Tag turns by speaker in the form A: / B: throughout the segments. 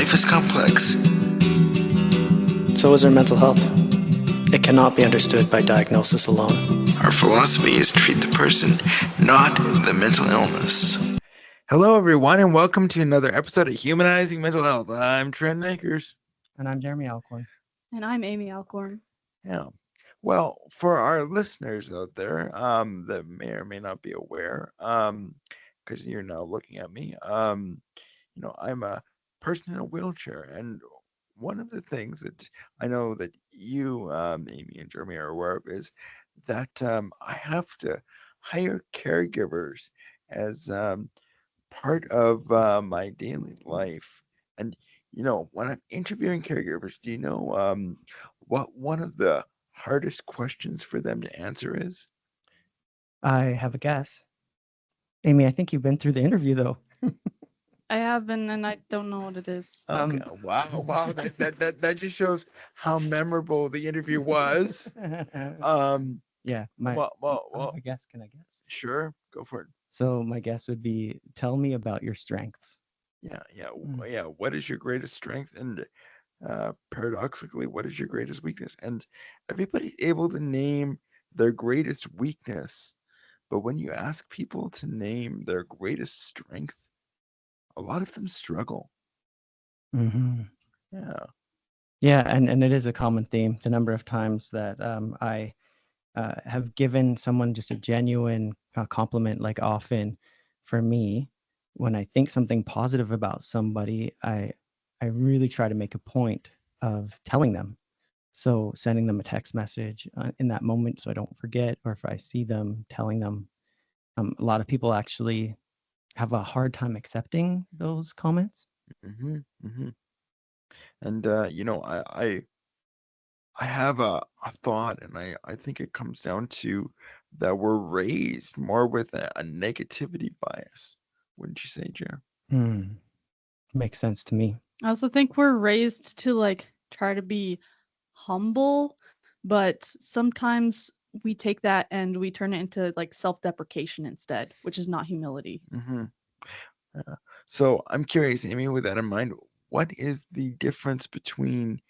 A: Life is complex.
B: So is our mental health. It cannot be understood by diagnosis alone.
A: Our philosophy is treat the person, not the mental illness. Hello, everyone, and welcome to another episode of Humanizing Mental Health. I'm Trent Akers.
B: And I'm Jeremy Alcorn.
C: And I'm Amy Alcorn.
A: Yeah. Well, for our listeners out there that may or may not be aware, because you're now looking at me, I'm a person in a wheelchair, and one of the things that I know that you, Amy and Jeremy, are aware of is that I have to hire caregivers as part of my daily life. And, when I'm interviewing caregivers, do you know what one of the hardest questions for them to answer is?
B: I have a guess. Amy, I think you've been through the interview, though.
C: I have been, and I don't know what it is.
A: Okay. Wow. That just shows how memorable the interview was.
B: Yeah.
A: Well,
B: I guess. Can I guess?
A: sure, go for it.
B: So my guess would be, tell me about your strengths.
A: Yeah. What is your greatest strength? And paradoxically, what is your greatest weakness? And everybody's able to name their greatest weakness, but when you ask people to name their greatest strength, a lot of them struggle.
B: Mm-hmm.
A: Yeah.
B: Yeah, and it is a common theme. The number of times that I have given someone just a genuine compliment, like often for me, when I think something positive about somebody, I really try to make a point of telling them. So sending them a text message in that moment so I don't forget, or if I see them, telling them. A lot of people actually have a hard time accepting those comments.
A: Mm-hmm. And I have a thought, and I think it comes down to that we're raised more with a negativity bias. Wouldn't you say, Jer?
B: Makes sense to me.
C: I also think we're raised to try to be humble, but sometimes we take that and we turn it into self-deprecation instead, which is not humility.
A: Mm-hmm. So I'm curious, Amy, with that in mind, what is the difference between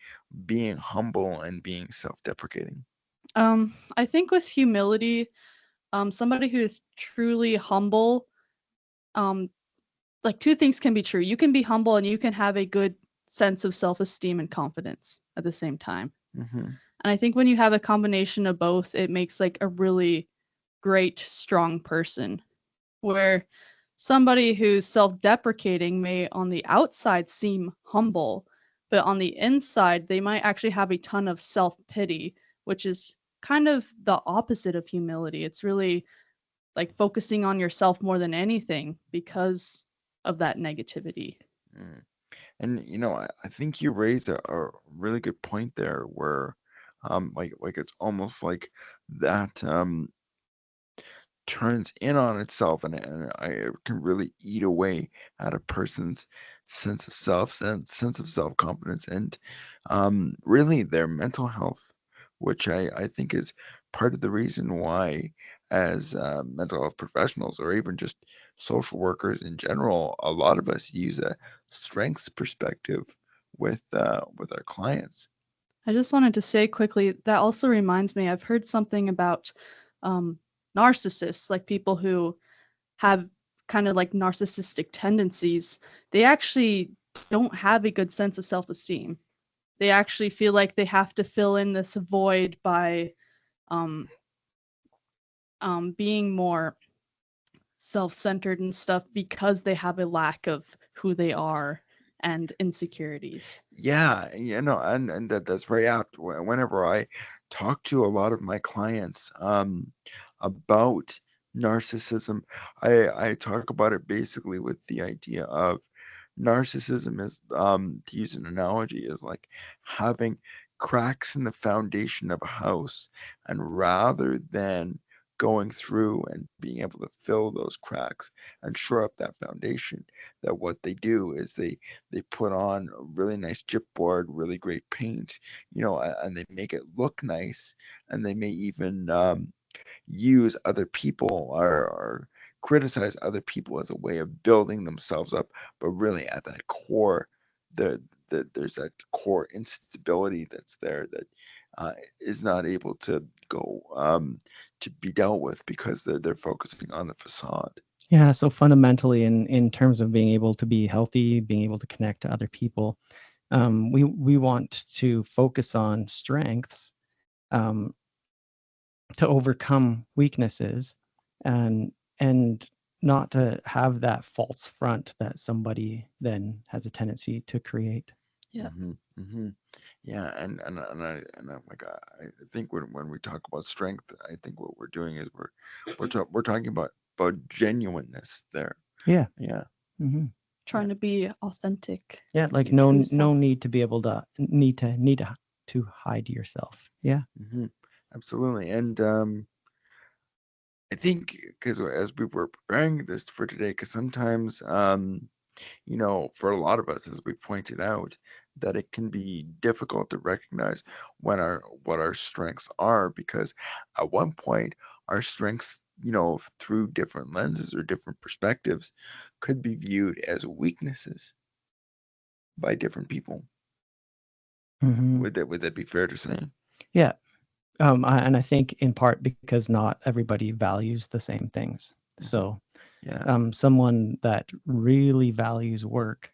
A: being humble and being self-deprecating?
C: I think with humility, somebody who is truly humble, um, two things can be true. You can be humble and you can have a good sense of self-esteem and confidence at the same time.
A: Mm-hmm.
C: And I think when you have a combination of both, it makes a really great, strong person. Where somebody who's self-deprecating may on the outside seem humble, but on the inside, they might actually have a ton of self-pity, which is kind of the opposite of humility. It's really focusing on yourself more than anything because of that negativity.
A: Mm. And I think you raised a really good point there where like it's almost like that turns in on itself, and it can really eat away at a person's sense of self and sense of self-confidence, and really their mental health, which I think is part of the reason why, as mental health professionals or even just social workers in general, a lot of us use a strengths perspective with our clients.
C: I just wanted to say quickly, that also reminds me, I've heard something about um, narcissists, like people who have kind of narcissistic tendencies. They actually don't have a good sense of self-esteem. They actually feel like they have to fill in this void by um, being more self-centered and stuff because they have a lack of who they are and insecurities.
A: Yeah, and that's very apt. Whenever I talk to a lot of my clients about narcissism, I talk about it basically with the idea of narcissism is, to use an analogy, is like having cracks in the foundation of a house, and rather than going through and being able to fill those cracks and shore up that foundation, that what they do is they put on a really nice chipboard, really great paint, and they make it look nice, and they may even use other people or criticize other people as a way of building themselves up, but really at that core, the, there's that core instability that's there that uh, is not able to go to be dealt with because they're focusing on the facade.
B: Yeah, so fundamentally in terms of being able to be healthy, being able to connect to other people, we want to focus on strengths, um, to overcome weaknesses, and and not to have that false front that somebody then has a tendency to create.
C: Yeah.
A: Hmm. Hmm. Yeah, and oh my God, I think when we talk about strength, I think what we're doing is we're talking about genuineness there.
B: Yeah.
A: Yeah,
B: Hmm.
C: Trying to be authentic.
B: Yeah, like
C: Your true
B: no
C: self.
B: need to be able to to hide yourself. Yeah.
A: hmm, absolutely. And I think because as we were preparing this for today, because sometimes for a lot of us, as we pointed out, that it can be difficult to recognize what our strengths are, because at one point our strengths, through different lenses or different perspectives, could be viewed as weaknesses by different people.
B: Hmm.
A: Would that be fair to say?
B: Yeah. And I think in part because not everybody values the same things.
A: Hmm.
B: So,
A: Yeah.
B: someone that really values work,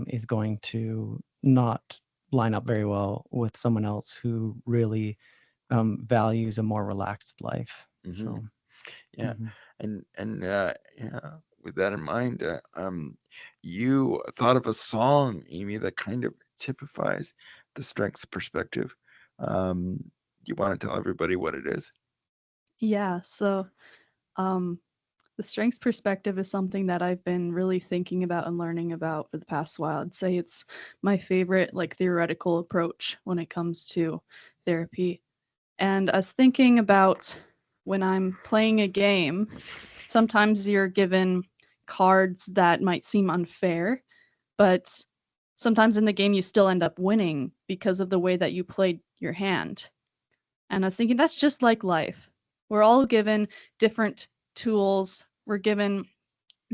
B: is going to not line up very well with someone else who really, values a more relaxed life.
A: Hmm.
B: So,
A: Yeah.
B: mhm.
A: And yeah, with that in mind, you thought of a song, Amy, that kind of typifies the strengths perspective. You want to tell everybody what it is?
C: Yeah. So, um, the strengths perspective is something that I've been really thinking about and learning about for the past while. I'd say it's my favorite, like, theoretical approach when it comes to therapy. And I was thinking about when I'm playing a game, sometimes you're given cards that might seem unfair, but sometimes in the game you still end up winning because of the way that you played your hand. And I was thinking that's just like life. We're all given different tools, we're given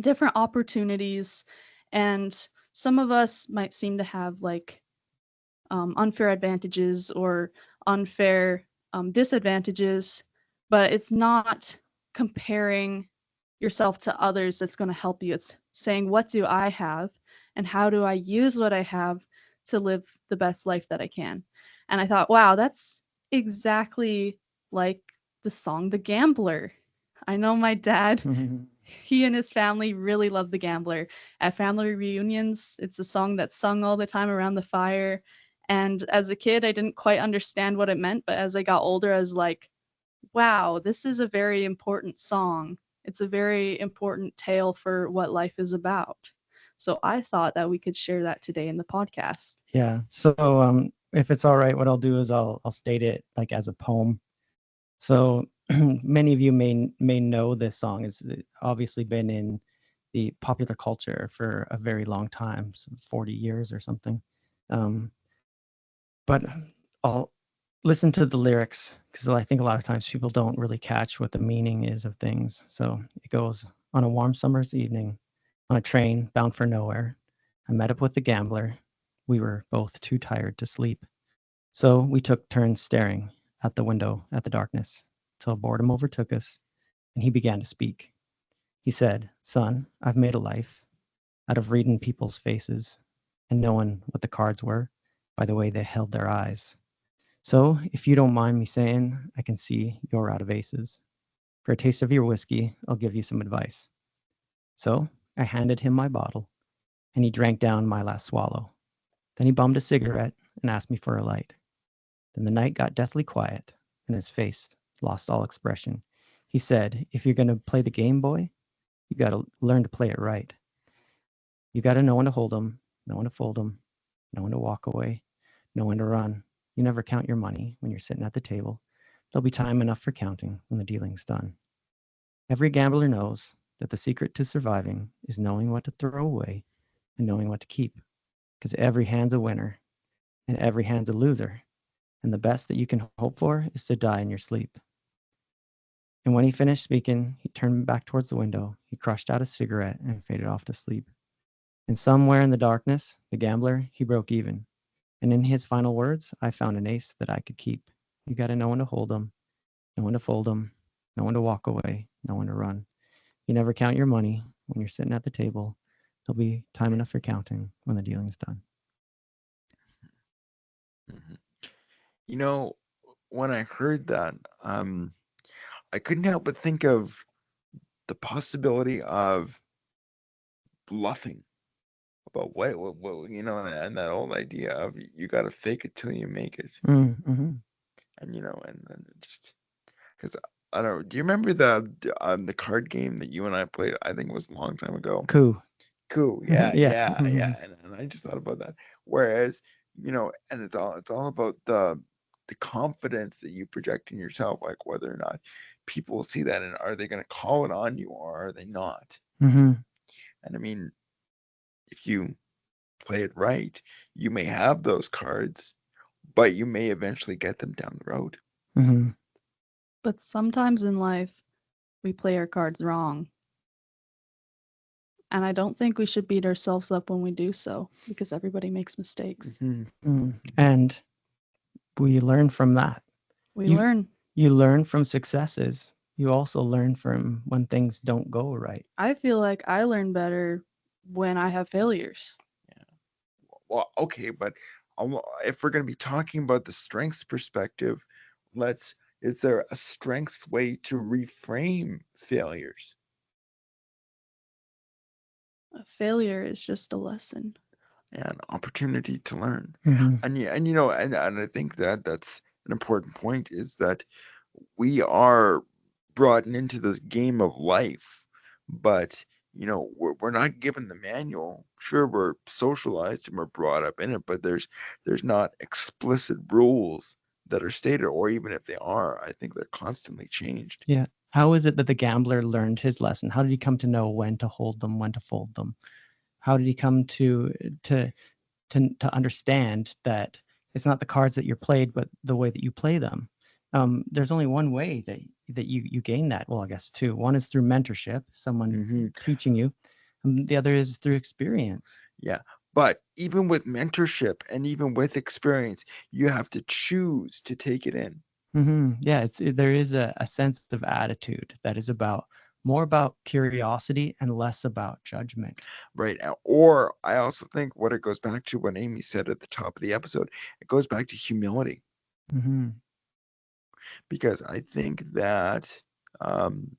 C: different opportunities, and some of us might seem to have like unfair advantages or unfair disadvantages, but it's not comparing yourself to others that's going to help you. It's saying, what do I have and how do I use what I have to live the best life that I can? And I thought, wow, that's exactly like the song The Gambler. I know my dad, he and his family really love The Gambler. At family reunions, it's a song that's sung all the time around the fire. And as a kid, I didn't quite understand what it meant, but as I got older, I was like, wow, this is a very important song. It's a very important tale for what life is about. So I thought that we could share that today in the podcast.
B: Yeah. So, if it's all right, what I'll do is I'll state it like as a poem. So many of you may know this song. It's obviously been in the popular culture for a very long time, so 40 years or something. Um, but I'll listen to the lyrics because I think a lot of times people don't really catch what the meaning is of things. So it goes, on a warm summer's evening, on a train bound for nowhere, I met up with the gambler. We were both too tired to sleep. So we took turns staring at the window at the darkness till boredom overtook us and he began to speak. He said, "Son, I've made a life out of reading people's faces and knowing what the cards were by the way they held their eyes. So, if you don't mind me saying, I can see you're out of aces. For a taste of your whiskey, I'll give you some advice." So, I handed him my bottle, and he drank down my last swallow. Then he bummed a cigarette and asked me for a light. Then the night got deathly quiet, and his face lost all expression. He said, "If you're going to play the game, boy, you got to learn to play it right. You got to know when to hold 'em, know when to fold 'em, know when to walk away, know when to run. You never count your money when you're sitting at the table. There'll be time enough for counting when the dealing's done. Every gambler knows that the secret to surviving is knowing what to throw away and knowing what to keep, because every hand's a winner and every hand's a loser, and the best that you can hope for is to die in your sleep." And when he finished speaking, he turned back towards the window, he crushed out a cigarette and faded off to sleep. And somewhere in the darkness, the gambler, he broke even. And in his final words, I found an ace that I could keep. You got to know when to hold them, know when to fold them, know when to walk away, know when to run. You never count your money when you're sitting at the table. There'll be time enough for counting when the dealing's done.
A: Mhm. You know, when I heard that, I couldn't help but think of the possibility of bluffing about what and that old idea of you got to fake it till you make it,
B: Mm-hmm.
A: and and just because I don't know. Do you remember the card game that you and I played? I think it was a long time ago.
B: Cool.
A: Cool. Yeah,
B: Yeah.
A: yeah, yeah. And I just thought about that. Whereas, and it's all about the confidence that you project in yourself, like whether or not people will see that and are they going to call it on you or are they not?
B: Mm-hmm.
A: And I mean, if you play it right, you may have those cards, but you may eventually get them down the road.
B: Mm-hmm.
C: But sometimes in life, we play our cards wrong. And I don't think we should beat ourselves up when we do so because everybody makes mistakes.
A: Hmm.
B: Mm. And we learn from that.
C: We
B: You
C: learn.
B: you learn from successes. You also learn from when things don't go right.
C: I feel like I learn better when I have failures.
A: Yeah. Well, okay, but if we're going to be talking about the strengths perspective, let's is there a strengths way to reframe failures?
C: A failure is just a lesson.
A: And opportunity to learn.
B: Mm-hmm.
A: And I think that that's an important point is that we are brought into this game of life, but we're not given the manual. Sure, we're socialized and we're brought up in it, but there's not explicit rules that are stated, or even if they are, I think they're constantly changed.
B: Yeah. How is it that the gambler learned his lesson? How did he come to know when to hold them, when to fold them? How did he come to to understand that it's not the cards that you're played, but the way that you play them? There's only one way that you gain that. Well, I guess two. One is through mentorship, someone
A: Hmm.
B: teaching you. The other is through experience.
A: Yeah. But even with mentorship and even with experience, you have to choose to take it in.
B: Yeah, there is a sense of attitude that is about more about curiosity and less about judgment.
A: Right. Or I also think what it goes back to what Amy said at the top of the episode, it goes back to humility
B: Mm-hmm.
A: because I think that um,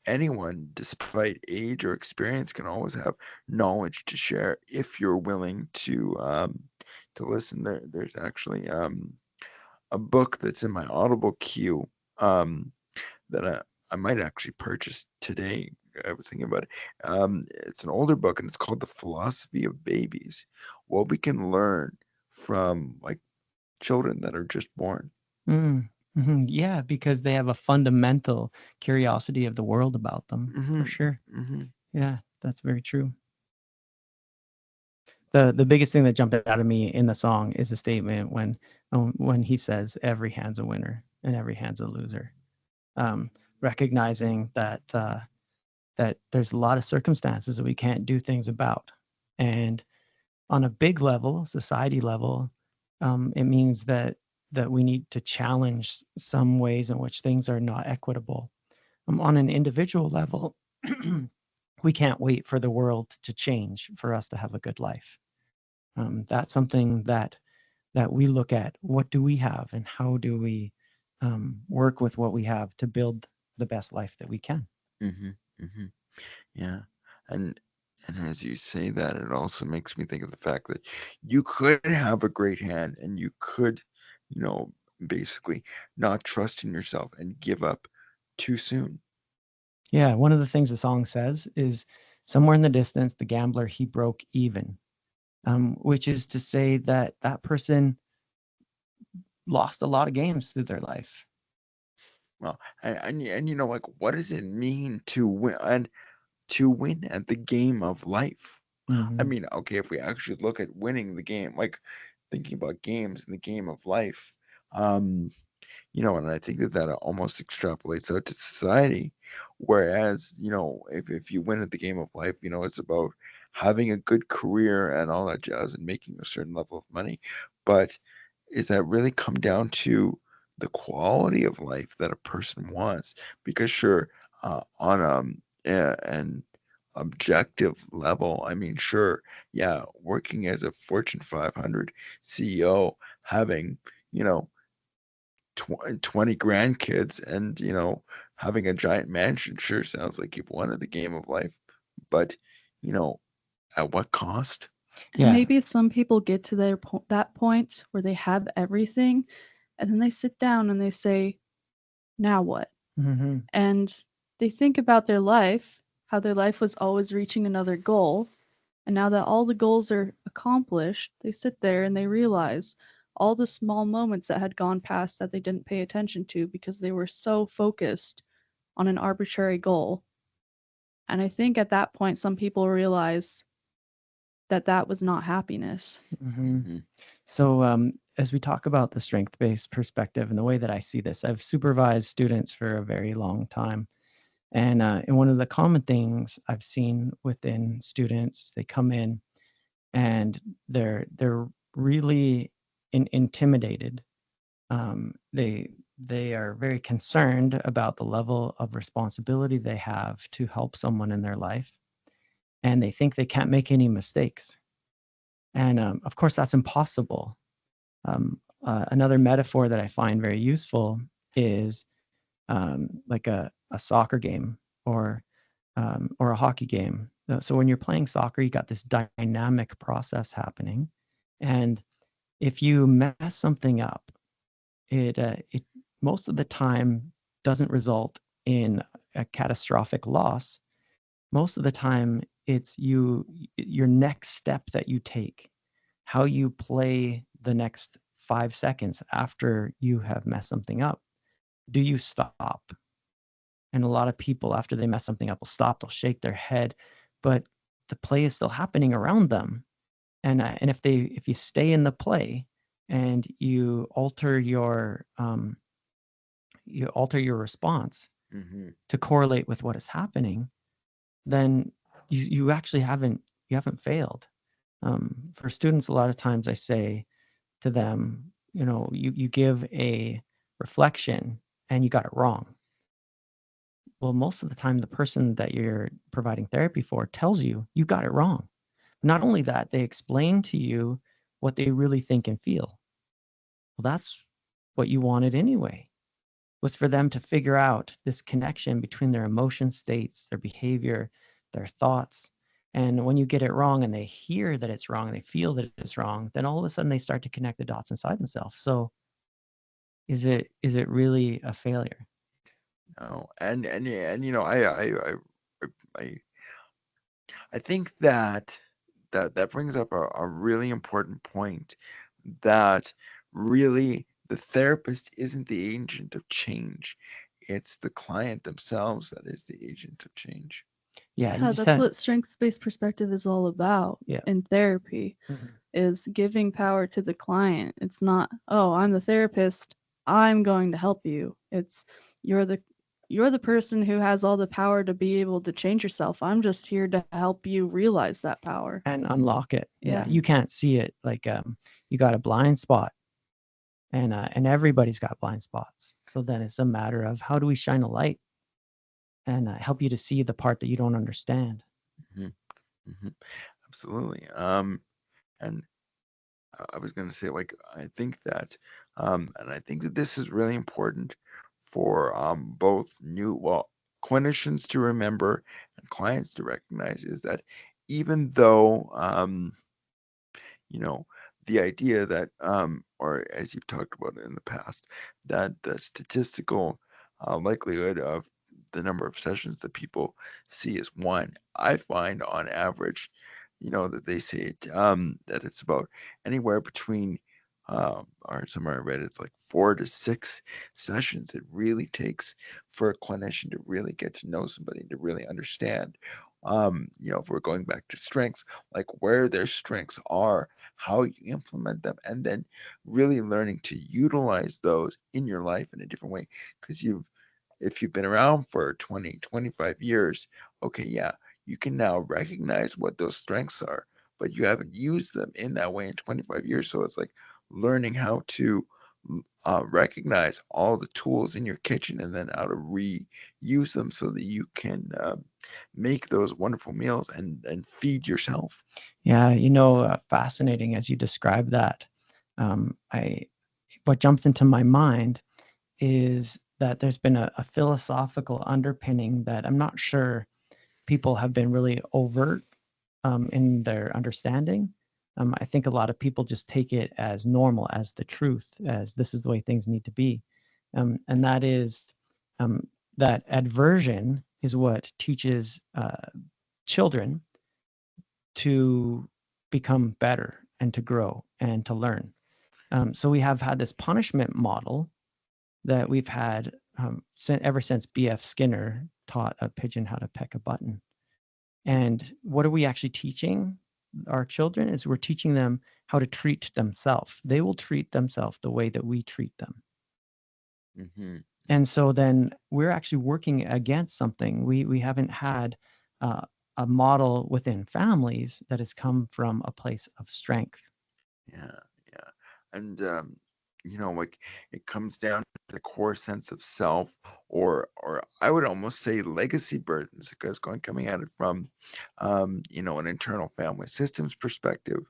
A: anyone, despite age or experience, can always have knowledge to share if you're willing to listen. There's actually a book that's in my Audible queue um, that I might actually purchase today. I was thinking about it. It's an older book and it's called The Philosophy of Babies. What we can learn from like children that are just born.
B: Yeah, because they have a fundamental curiosity of the world about them, for
A: Hmm.
B: sure.
A: Hmm.
B: Yeah, that's very true. The biggest thing that jumped out of me in the song is a statement when he says every hand's a winner and every hand's a loser. Um, Recognizing that there's a lot of circumstances that we can't do things about, and on a big level, society level, it means that we need to challenge some ways in which things are not equitable. On an individual level, we can't wait for the world to change for us to have a good life. That's something that we look at. What do we have, and how do we work with what we have to build the best life that we can?
A: Hmm. Hmm. Yeah. And and as you say that, it also makes me think of the fact that you could have a great hand and you could, you know, basically not trust in yourself and give up too soon.
B: Yeah, one of the things the song says is somewhere in the distance, the gambler he broke even, which is to say that that person lost a lot of games through their life.
A: Well, and like what does it mean to win and to win at the game of life? I
B: Hmm.
A: mean, okay, if we actually look at winning the game, like thinking about games in the game of life, um, and I think that that almost extrapolates out to society. Whereas, if you win at the game of life, it's about having a good career and all that jazz and making a certain level of money. But is that really come down to the quality of life that a person wants? Because sure, on an objective level, I mean, sure, yeah, working as a Fortune 500 CEO, having, you know, 20 grandkids and, having a giant mansion sure sounds like you've won at the game of life. But, you know, at what cost?
C: And
B: Yeah.
C: maybe some people get to that point where they have everything, and then they sit down and they say, "Now what?"
B: Hmm.
C: And they think about their life, how their life was always reaching another goal. And now that all the goals are accomplished, they sit there and they realize all the small moments that had gone past that they didn't pay attention to because they were so focused on an arbitrary goal. And I think at that point, some people realize that that was not happiness.
B: Hmm.
A: Hmm.
B: So, as we talk about the strength-based perspective and the way that I see this, I've supervised students for a very long time. And one of the common things I've seen within students, they come in and they're really intimidated. They are very concerned about the level of responsibility they have to help someone in their life, and they think they can't make any mistakes. And of course, that's impossible. Another metaphor that I find very useful is like a soccer game or a hockey game. So when you're playing soccer, you got this dynamic process happening, and if you mess something up, it most of the time doesn't result in a catastrophic loss. Most of the time, it's your next step that you take, how you play the next 5 seconds after you have messed something up. Do you stop? And a lot of people, after they mess something up, will stop. They'll shake their head, but the play is still happening around them. And if you stay in the play and you alter your response
A: Hmm.
B: to correlate with what is happening, then you actually haven't failed. For students, a lot of times I say to them, you give a reflection and you got it wrong. Well, most of the time, the person that you're providing therapy for tells you you got it wrong. Not only that, they explain to you what they really think and feel. Well, that's what you wanted anyway, was for them to figure out this connection between their emotion states, their behavior, their thoughts. And when you get it wrong and they hear that it's wrong and they feel that it's wrong, then all of a sudden they start to connect the dots inside themselves. So is it really a failure?
A: No, and yeah, and I I think that that brings up a really important point that really the therapist isn't the agent of change. It's the client themselves that is the agent of change.
B: Yeah, you
C: Yeah,
B: just
C: that's
B: had
C: what strengths-based perspective is all about
B: yeah.
C: in therapy,
B: Mhm.
C: is giving power to the client. It's not, "Oh, I'm the therapist. I'm going to help you." It's you're the you're the person who has all the power to be able to change yourself. I'm just here to help you realize that power.
B: And unlock it. Yeah,
C: Yeah.
B: you can't see it. Like you got a blind spot, and everybody's got blind spots. So then it's a matter of how do we shine a light and help you to see the part that you don't understand.
A: Hmm. Hmm. Absolutely. And I was going to say, like, I think that, and I think that this is really important for both clinicians to remember and clients to recognize is that even though, you know, the idea that, or as you've talked about in the past, that the statistical likelihood of the number of sessions that people see is one. I find on average, that they say that it's about anywhere between, or somewhere I read it's like 4 to 6 sessions it really takes for a clinician to really get to know somebody, to really understand. If we're going back to strengths, like where their strengths are, how you implement them, and then really learning to utilize those in your life in a different way. Because if you've been around for 20, 25 years, okay, yeah, you can now recognize what those strengths are, but you haven't used them in that way in 25 years. So it's like learning how to recognize all the tools in your kitchen and then how to reuse them so that you can make those wonderful meals and feed yourself.
B: Yeah, fascinating as you describe that. I What jumps into my mind is that there's been a philosophical underpinning that I'm not sure people have been really overt in their understanding. I think a lot of people just take it as normal, as the truth, as this is the way things need to be. And that is um, that adversion is what teaches children to become better and to grow and to learn. So we have had this punishment model that we've had ever since B.F. Skinner taught a pigeon how to peck a button. And what are we actually teaching our children? Is we're teaching them how to treat themselves. They will treat themselves the way that we treat them.
A: Mm-hmm.
B: And so then we're actually working against something. We haven't had a model within families that has come from a place of strength.
A: Yeah, yeah. And like it comes down to the core sense of self, or I would almost say legacy burdens, because coming at it from an internal family systems perspective,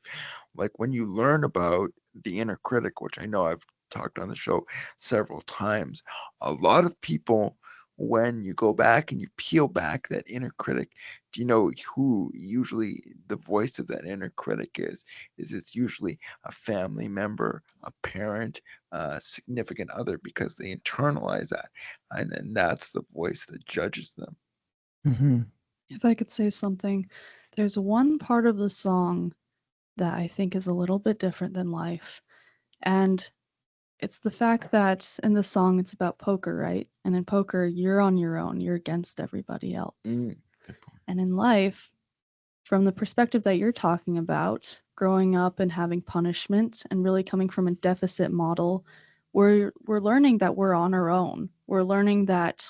A: like when you learn about the inner critic, which I know I've talked on the show several times, a lot of people, when you go back and you peel back that inner critic, do you know who usually the voice of that inner critic is? It's usually a family member, a parent, a significant other, because they internalize that. And then that's the voice that judges them.
B: Mm-hmm.
C: If I could say something, there's one part of the song that I think is a little bit different than life. And it's the fact that in the song it's about poker, right? And in poker, you're on your own, you're against everybody else.
A: Mm, good point.
C: And in life, from the perspective that you're talking about, growing up and having punishment and really coming from a deficit model, we're learning that we're on our own. We're learning that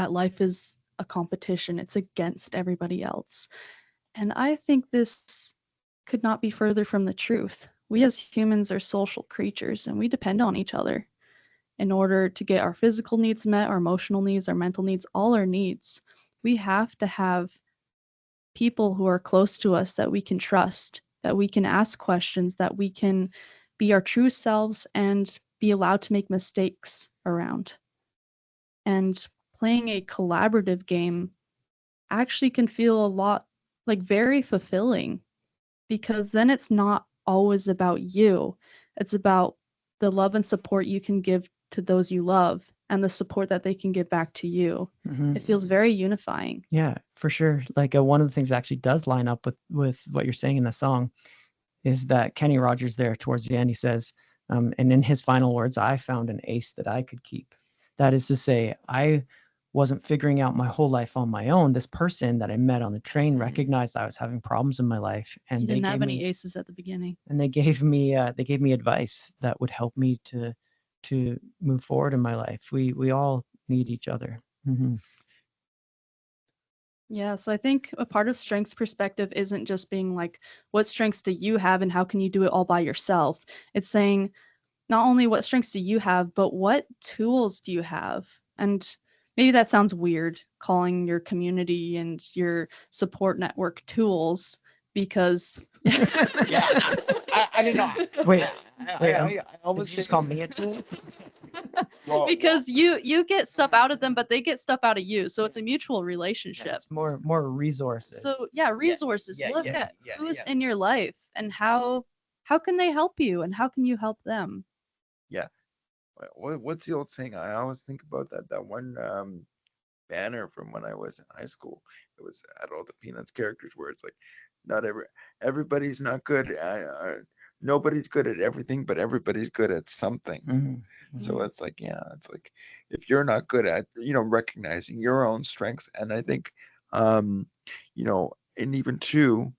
C: life is a competition. It's against everybody else. And I think this could not be further from the truth. We as humans are social creatures and we depend on each other in order to get our physical needs met, our emotional needs, our mental needs, all our needs. We have to have people who are close to us that we can trust, that we can ask questions, that we can be our true selves and be allowed to make mistakes around. And playing a collaborative game actually can feel a lot like very fulfilling because then it's not always about you. It's about the love and support you can give to those you love and the support that they can give back to you.
B: Mm-hmm.
C: It feels very unifying.
B: Yeah, for sure. Like one of the things that actually does line up with what you're saying in the song is that Kenny Rogers there towards the end, he says, and in his final words, I found an ace that I could keep. That is to say, I wasn't figuring out my whole life on my own. This person that I met on the train recognized I was having problems in my life, and
C: He
B: they
C: didn't
B: gave
C: have any
B: me
C: aces at the beginning.
B: and they gave me advice that would help me to move forward in my life. We all need each other. Mm-hmm.
C: Yeah, so I think a part of strengths perspective isn't just being like, what strengths do you have and how can you do it all by yourself? It's saying, not only what strengths do you have, but what tools do you have? And maybe that sounds weird calling your community and your support network tools because
A: Yeah, I didn't know.
B: Wait,
A: I
B: did
A: always
B: you just
A: say,
B: call me a tool?
A: well,
C: because you get stuff out of them, but they get stuff out of you. So it's a mutual relationship.
B: It's more resources.
C: So yeah, resources. Look at who's in your life and how can they help you and how can you help them?
A: yeah. What's the old saying? I always think about that one banner from when I was in high school. It was had all the Peanuts characters where it's like, not everybody's not good. Nobody's good at everything, but everybody's good at something.
B: Mm-hmm.
A: So it's like, yeah, it's like if you're not good at, recognizing your own strengths, and I think, and even too,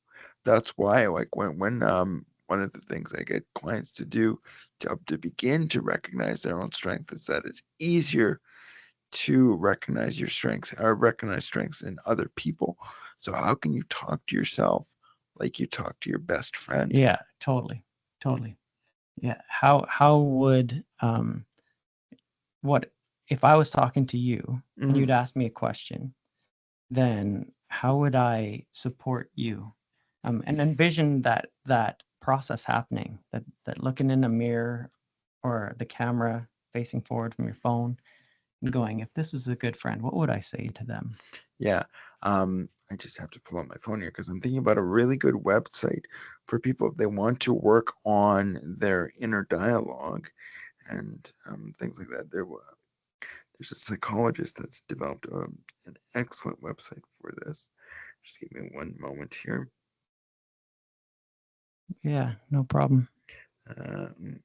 A: that's why like when one of the things I get clients to do to begin to recognize their own strength is that it's easier to recognize your strengths or recognize strengths in other people So how can you talk to yourself like you talk to your best friend?
B: Yeah, totally. Totally. Yeah. How would what if I was talking to you and
A: Hmm.
B: you'd ask me a question, then how would I support you? And envision that process happening, that looking in a mirror or the camera facing forward from your phone and going, if this is a good friend, what would I say to them?
A: Yeah. I just have to pull out my phone here because I'm thinking about a really good website for people if they want to work on their inner dialogue and things like that. There's a psychologist that's developed an excellent website for this. Just give me one moment here.
B: Yeah, no problem.
A: Um,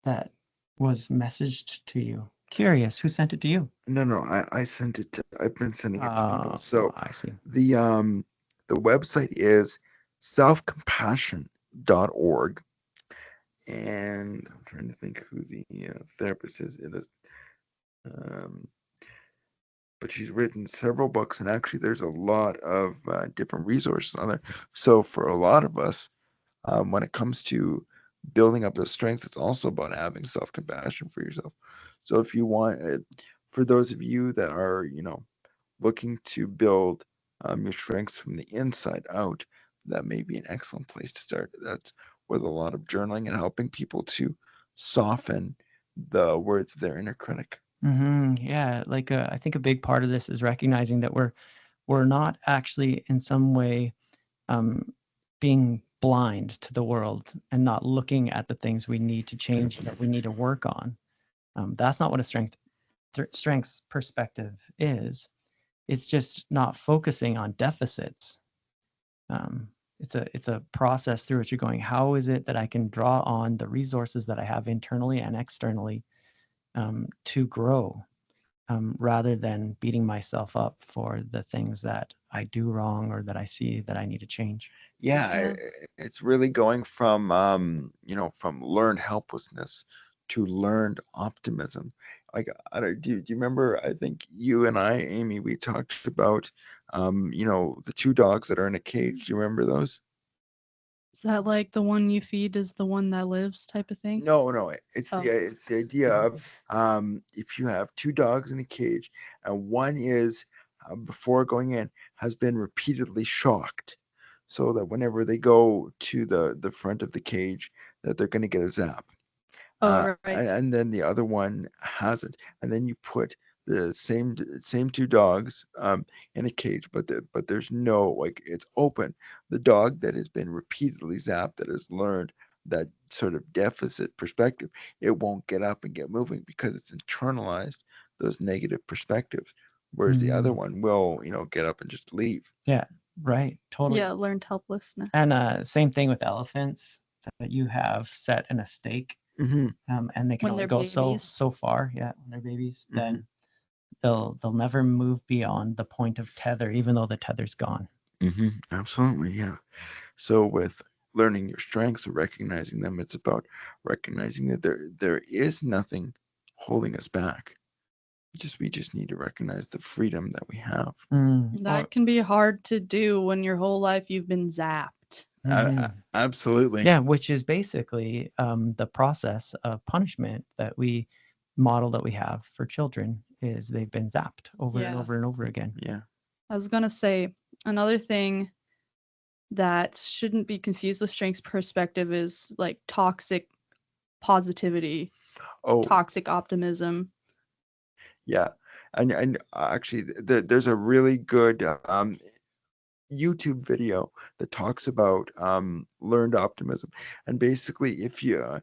B: That was messaged to you. Curious, who sent it to you?
A: no, no, I sent it to. I've been sending it to people.
B: Oh,
A: So
B: I see.
A: the um the website is selfcompassion.org, and I'm trying to think who the therapist is. It is, um, but she's written several books, and actually, there's a lot of different resources on there. So for a lot of us, when it comes to building up those strengths, it's also about having self compassion for yourself. So if you want, for those of you that are, looking to build your strengths from the inside out, that may be an excellent place to start. That's with a lot of journaling and helping people to soften the words of their inner critic.
B: Yeah, like I think a big part of this is recognizing that we're not actually in some way um, being blind to the world and not looking at the things we need to change, that we need to work on. That's not what a strengths perspective is. It's just not focusing on deficits. Um, it's a process through which you're going, how is it that I can draw on the resources that I have internally and externally to grow, rather than beating myself up for the things that I do wrong or that I see that I need to change.
A: Yeah,
C: Yeah.
A: it's really going from from learned helplessness to learned optimism. Like, do you remember? I think you and I, Amy, we talked about the two dogs that are in a cage. Do you remember those?
C: Is that like the one you feed is the one that lives type of thing?
A: No, no,
C: Oh.
A: it's the idea of if you have two dogs in a cage and one is before going in has been repeatedly shocked, so that whenever they go to the front of the cage, that they're going to get a zap.
C: Oh, right.
A: And then the other one hasn't, and then you put the same two dogs in a cage, but there's no, like, it's open. The dog that has been repeatedly zapped, that has learned that sort of deficit perspective, it won't get up and get moving because it's internalized those negative perspectives, whereas the other
B: Mhm.
A: one will, get up and just leave.
B: Yeah, right, totally.
C: Yeah, learned helplessness.
B: And same thing with elephants that you have set in a stake,
A: Hmm.
B: and they can
C: When
B: only
C: they're
B: go so
C: babies.
B: so far. Yeah, when they're babies,
A: Hmm.
B: then they'll never move beyond the point of tether, even though the tether's gone.
A: Hmm. Absolutely, yeah. So with learning your strengths and recognizing them, it's about recognizing that there is nothing holding us back. Just we just need to recognize the freedom that we have.
B: Or
C: That can be hard to do when your whole life you've been zapped.
A: Absolutely.
B: yeah, which is basically the process of punishment that we have for children is they've been zapped over and
C: Yeah.
B: over and over again.
A: Yeah.
C: I was going to say another thing that shouldn't be confused with strengths perspective is like toxic positivity,
A: Oh,
C: toxic optimism.
A: yeah. And actually, there's a really good YouTube video that talks about learned optimism, and basically, if you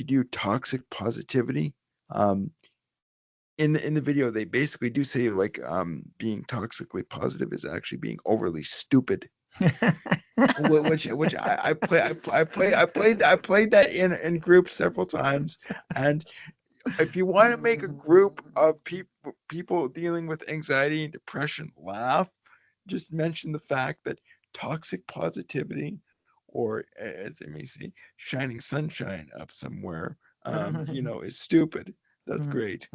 A: do toxic positivity, um, in the video, they basically do say, like, being toxically positive is actually being overly stupid. Which I played that in groups several times, and if you want to make a group of people dealing with anxiety and depression laugh, just mention the fact that toxic positivity, or as they may say, shining sunshine up somewhere, is stupid. That's great,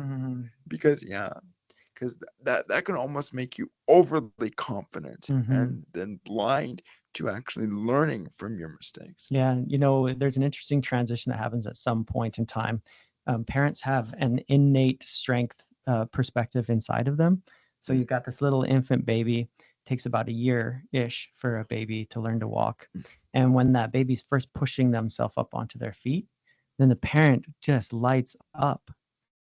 A: because, yeah, because that can almost make you overly confident
B: Hmm.
A: and then blind to actually learning from your mistakes.
B: Yeah, there's an interesting transition that happens at some point in time. Parents have an innate strength perspective inside of them. So you've got this little infant baby, takes about a year-ish for a baby to learn to walk. And when that baby's first pushing themselves up onto their feet, then the parent just lights up.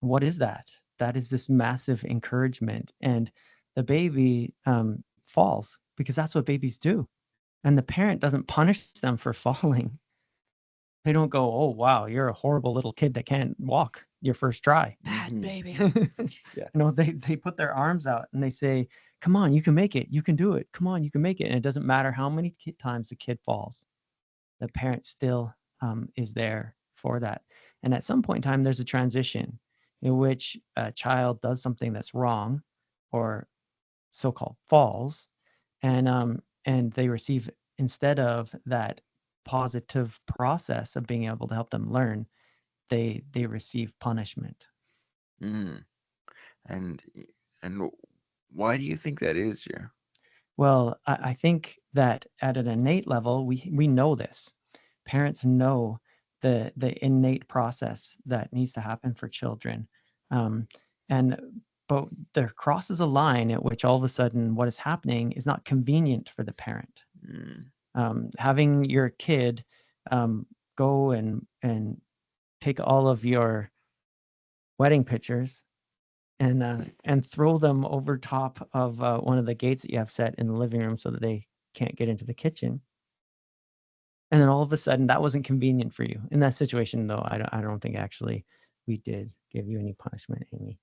B: What is that? That is this massive encouragement. And the baby falls because that's what babies do. And the parent doesn't punish them for falling. They don't go, "Oh, wow, you're a horrible little kid that can't walk your first try."
C: Bad
A: Mhm.
C: baby.
A: Yeah.
B: They put their arms out and they say, "Come on, you can make it. You can do it. Come on, you can make it." And it doesn't matter how many times the kid falls, the parent still is there for that. And at some point in time, there's a transition in which a child does something that's wrong or so-called falls, and they receive, instead of that positive process of being able to help them learn, they receive punishment.
A: Mm. And and why do you think that is, yeah?
B: Well, I think that at an innate level, we know this. Parents know the innate process that needs to happen for children, um, and but there crosses a line at which all of a sudden what is happening is not convenient for the parent.
A: Mm.
B: Having your kid um, go and take all of your wedding pictures and throw them over top of one of the gates that you have set in the living room so that they can't get into the kitchen. And then all of a sudden, that wasn't convenient for you. In that situation, though, I don't think actually we did give you any punishment, Amy.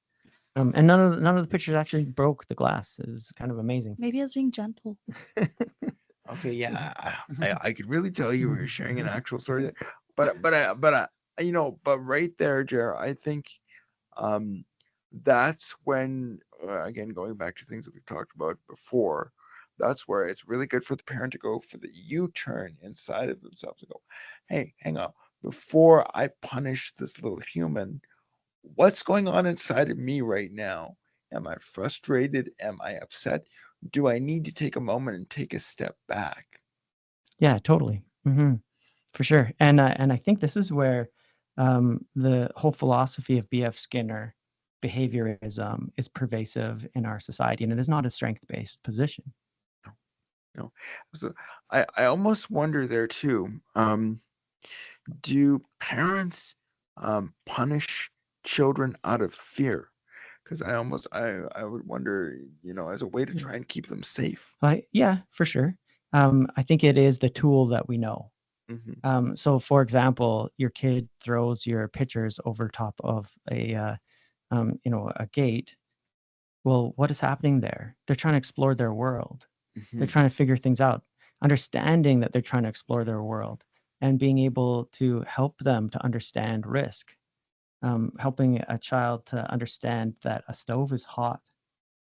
B: And none of the pictures actually broke the glass. It was kind of amazing.
C: Maybe I was being gentle.
A: Okay, yeah, I could really tell you were sharing an actual story there, but right there, Jer, I think um, that's when, again, going back to things that we've talked about before, that's where it's really good for the parent to go for the U-turn inside of themselves and go, hey, hang on, before I punish this little human, what's going on inside of me right now? Am I frustrated? Am I upset? Do I need to take a moment and take a step back?
B: Yeah, totally. For sure. And I think this is where the whole philosophy of B.F. Skinner behaviorism is pervasive in our society, and it is not a strength-based position.
A: You know, so I almost wonder there too. Do parents punish children out of fear? Because I would wonder, as a way to try and keep them safe.
B: Yeah, for sure. I think it is the tool that we know.
A: Hmm.
B: So, for example, your kid throws your pictures over top of a gate. Well, what is happening there? They're trying to explore their world. They're
A: Hmm.
B: trying to figure things out, understanding that they're trying to explore their world and being able to help them to understand risk, helping a child to understand that a stove is hot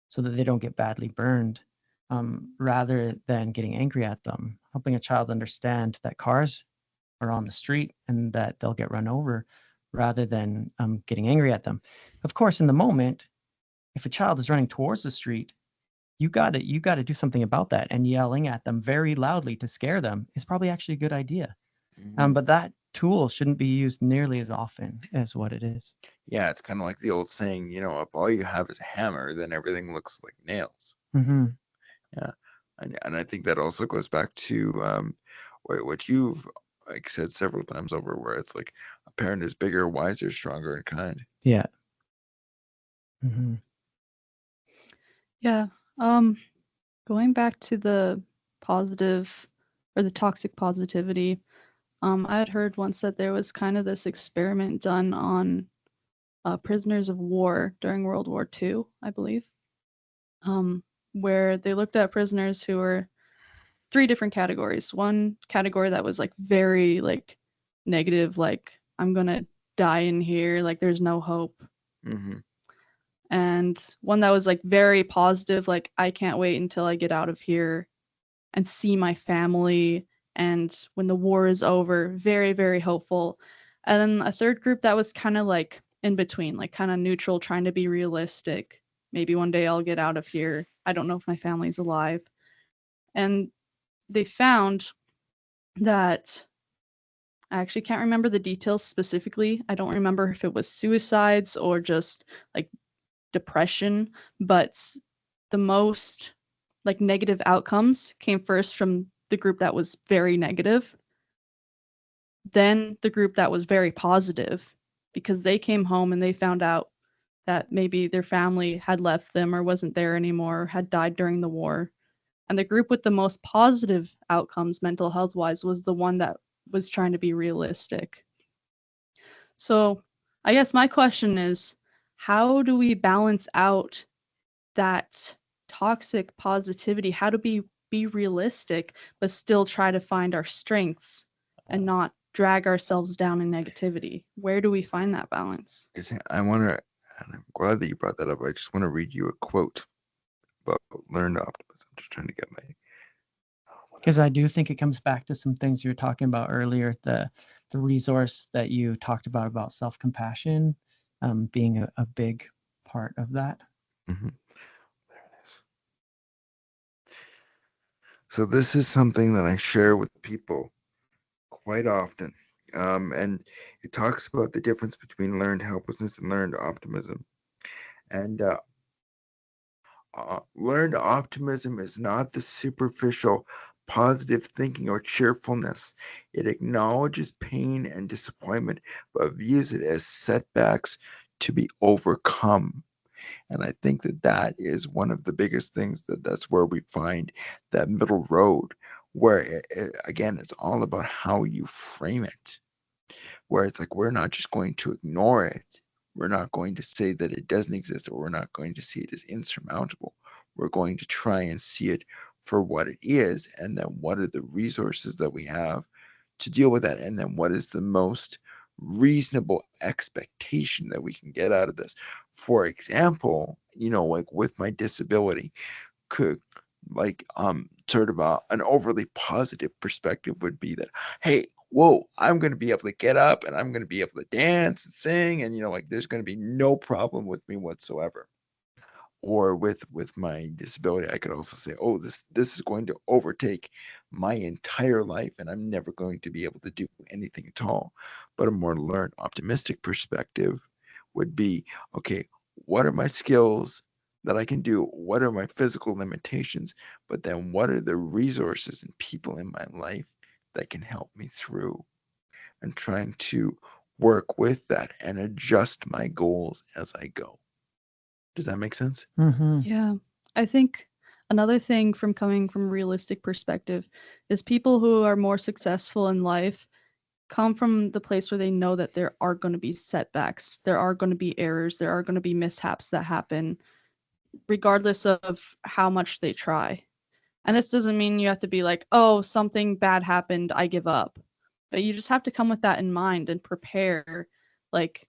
B: so that they don't get badly burned, rather than getting angry at them, helping a child understand that cars are on the street and that they'll get run over rather than getting angry at them. Of course, in the moment, if a child is running towards the street, you got to do something about that, and yelling at them very loudly to scare them is probably actually a good idea.
A: Hmm.
B: But that tool shouldn't be used nearly as often as what it is.
A: Yeah, it's kind of like the old saying, if all you have is a hammer, then everything looks like nails.
B: Mm-hmm.
A: Yeah, and I think that also goes back to what you've like said several times over, where it's like a parent is bigger, wiser, stronger, and kind.
B: Yeah. Mm-hmm.
C: Yeah. Um, Going back to the positive or the toxic positivity, I had heard once that there was kind of this experiment done on prisoners of war during World War II, I believe, um, where they looked at prisoners who were three different categories. One category that was like very like negative, like I'm gonna die in here, like there's no hope.
A: Hmm.
C: And one that was like very positive, like I can't wait until I get out of here and see my family. And when the war is over, very, very hopeful. And then a third group that was kind of like in between, like kind of neutral, trying to be realistic, maybe one day I'll get out of here. I don't know if my family's alive. And they found that I actually can't remember the details specifically. I don't remember if it was suicides or just like depression, but the most like negative outcomes came first from the group that was very negative, then the group that was very positive, because they came home and they found out that maybe their family had left them or wasn't there anymore, or had died during the war. And the group with the most positive outcomes mental health wise was the one that was trying to be realistic. So I guess my question is, how do we balance out that toxic positivity? How do we be realistic but still try to find our strengths and not drag ourselves down in negativity? Where do we find that balance?
A: I want to, and I'm glad that you brought that up. I just want to read you a quote about learned optimism. I'm just trying to get my.
B: Because I do think it comes back to some things you were talking about earlier, the resource that you talked about self-compassion being a big part of that.
A: Mm-hmm. There it is. So this is something that I share with people quite often. And it talks about the difference between learned helplessness and learned optimism. And learned optimism is not the superficial positive thinking or cheerfulness. It acknowledges pain and disappointment, but views it as setbacks to be overcome. And I think that that is one of the biggest things, that's where we find that middle road, where again, it's all about how you frame it, where it's like we're not just going to ignore it. We're not going to say that it doesn't exist, or we're not going to see it as insurmountable. We're going to try and see it for what it is, and then what are the resources that we have to deal with that, and then what is the most reasonable expectation that we can get out of this. For example, like with my disability, could sort of an overly positive perspective would be that, hey, whoa, I'm going to be able to get up and I'm going to be able to dance and sing, and there's going to be no problem with me whatsoever. Or with my disability, I could also say, oh, this is going to overtake my entire life and I'm never going to be able to do anything at all. But a more learned optimistic perspective would be, okay, what are my skills that I can do? What are my physical limitations? But then what are the resources and people in my life that can help me through? And trying to work with that and adjust my goals as I go. Does that make sense?
B: Mm-hmm.
C: Yeah. I think another thing from coming from a realistic perspective is people who are more successful in life come from the place where they know that there are going to be setbacks, there are going to be errors, there are going to be mishaps that happen, regardless of how much they try. And this doesn't mean you have to be like, oh, something bad happened, I give up. But you just have to come with that in mind and prepare. Like,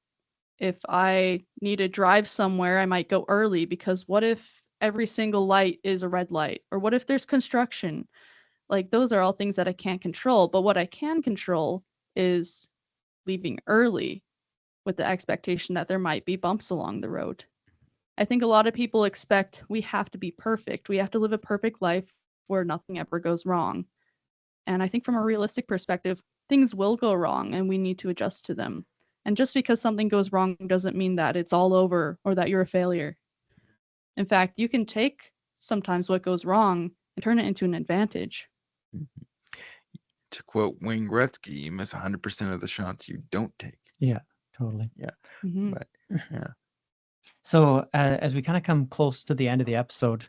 C: if I need to drive somewhere, I might go early because what if every single light is a red light? Or what if there's construction? Like, those are all things that I can't control. But what I can control is leaving early with the expectation that there might be bumps along the road. I think a lot of people expect we have to be perfect. We have to live a perfect life where nothing ever goes wrong. And I think from a realistic perspective, things will go wrong and we need to adjust to them. And just because something goes wrong doesn't mean that it's all over or that you're a failure. In fact, you can take sometimes what goes wrong and turn it into an advantage.
A: Mm-hmm. To quote Wayne Gretzky, you miss 100% of the shots you don't take.
B: Yeah, totally.
A: Yeah.
C: Mm-hmm.
A: But yeah.
B: So as we kind of come close to the end of the episode,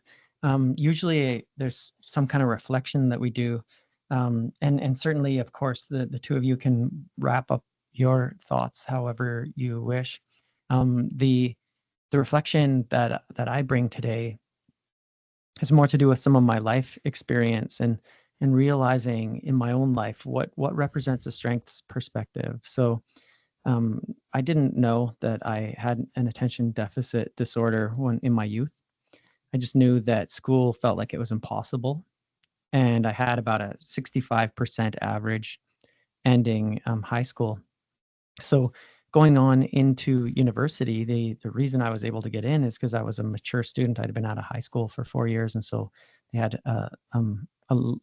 B: usually there's some kind of reflection that we do. And certainly, of course, the two of you can wrap up your thoughts however you wish. The reflection that I bring today has more to do with some of my life experience and realizing in my own life what represents a strengths perspective. So I didn't know that I had an attention deficit disorder when in my youth. I just knew that school felt like it was impossible, and I had about a 65% average ending high school. So going on into university, the reason I was able to get in is because I was a mature student. I'd been out of high school for 4 years, and so they had a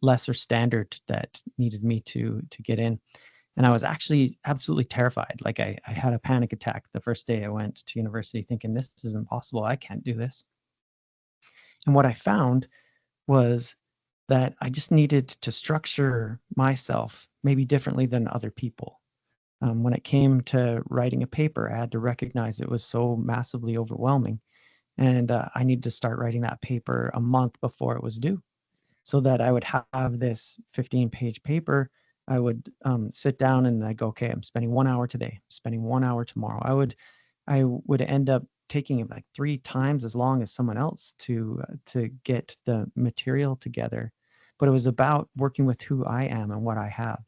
B: lesser standard that needed me to get in. And I was actually absolutely terrified. Like I had a panic attack the first day I went to university, thinking this is impossible. I can't do this. And what I found was that I just needed to structure myself maybe differently than other people. When it came to writing a paper, I had to recognize it was so massively overwhelming. And I needed to start writing that paper a month before it was due so that I would have this 15-page paper. I would sit down and I'd go, okay, I'm spending 1 hour today, spending 1 hour tomorrow. I would end up taking like 3 times as long as someone else to get the material together. But it was about working with who I am and what I have.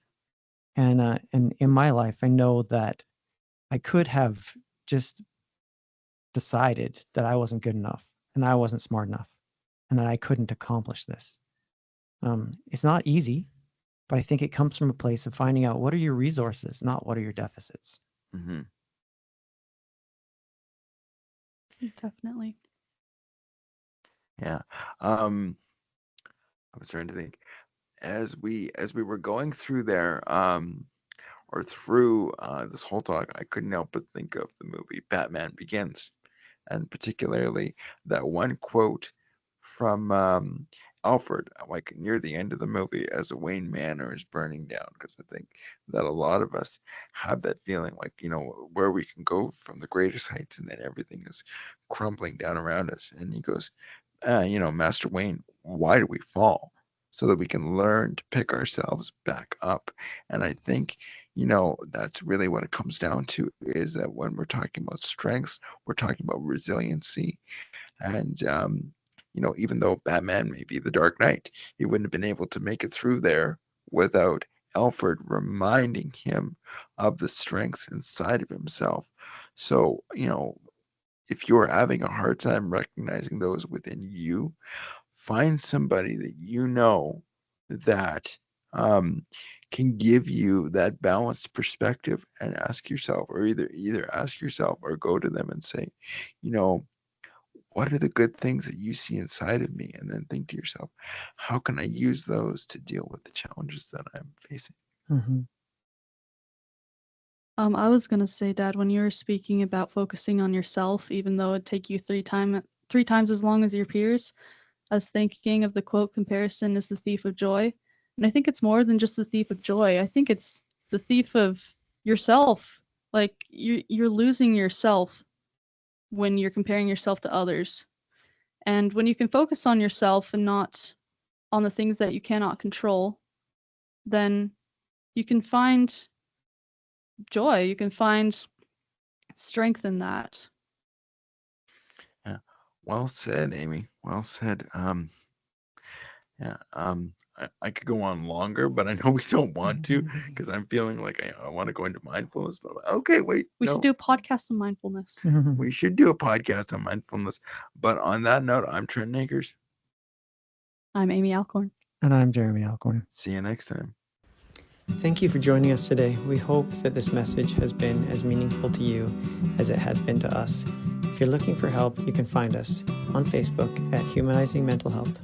B: And in my life, I know that I could have just decided that I wasn't good enough and that I wasn't smart enough and that I couldn't accomplish this. It's not easy, but I think it comes from a place of finding out what are your resources, not what are your deficits.
A: Mm-hmm.
C: Definitely.
A: Yeah. I was trying to think as we were going through there, or through this whole talk, I couldn't help but think of the movie Batman Begins, and particularly that one quote from Alfred, like near the end of the movie, as Wayne Manor is burning down. Because I think that a lot of us have that feeling, like where we can go from the greatest heights, and then everything is crumbling down around us. And he goes, Master Wayne, why do we fall? So that we can learn to pick ourselves back up. And I think, that's really what it comes down to, is that when we're talking about strengths, we're talking about resiliency. And, even though Batman may be the Dark Knight, he wouldn't have been able to make it through there without Alfred reminding him of the strengths inside of himself. So, if you're having a hard time recognizing those within you, find somebody that that can give you that balanced perspective, and ask yourself, or either ask yourself or go to them and say, you know, what are the good things that you see inside of me? And then think to yourself, how can I use those to deal with the challenges that I'm facing?
B: Mm-hmm.
C: I was gonna say, Dad, when you were speaking about focusing on yourself, even though it'd take you three times as long as your peers, I was thinking of the quote, "Comparison is the thief of joy," and I think it's more than just the thief of joy. I think it's the thief of yourself. Like you're losing yourself when you're comparing yourself to others, and when you can focus on yourself and not on the things that you cannot control, then you can find joy. You can find strength in that.
A: Yeah. Well said, Amy. Well said. Yeah. I could go on longer, but I know we don't want to, because I'm feeling like I want to go into mindfulness. But okay, wait.
C: We
A: No,
C: should do a podcast on mindfulness.
A: we should do a podcast on mindfulness. But on that note, I'm Trent Nakers.
C: I'm Amy Alcorn.
B: And I'm Jeremy Alcorn.
A: See you next time.
B: Thank you for joining us today. We hope that this message has been as meaningful to you as it has been to us. If you're looking for help, you can find us on Facebook at Humanizing Mental Health.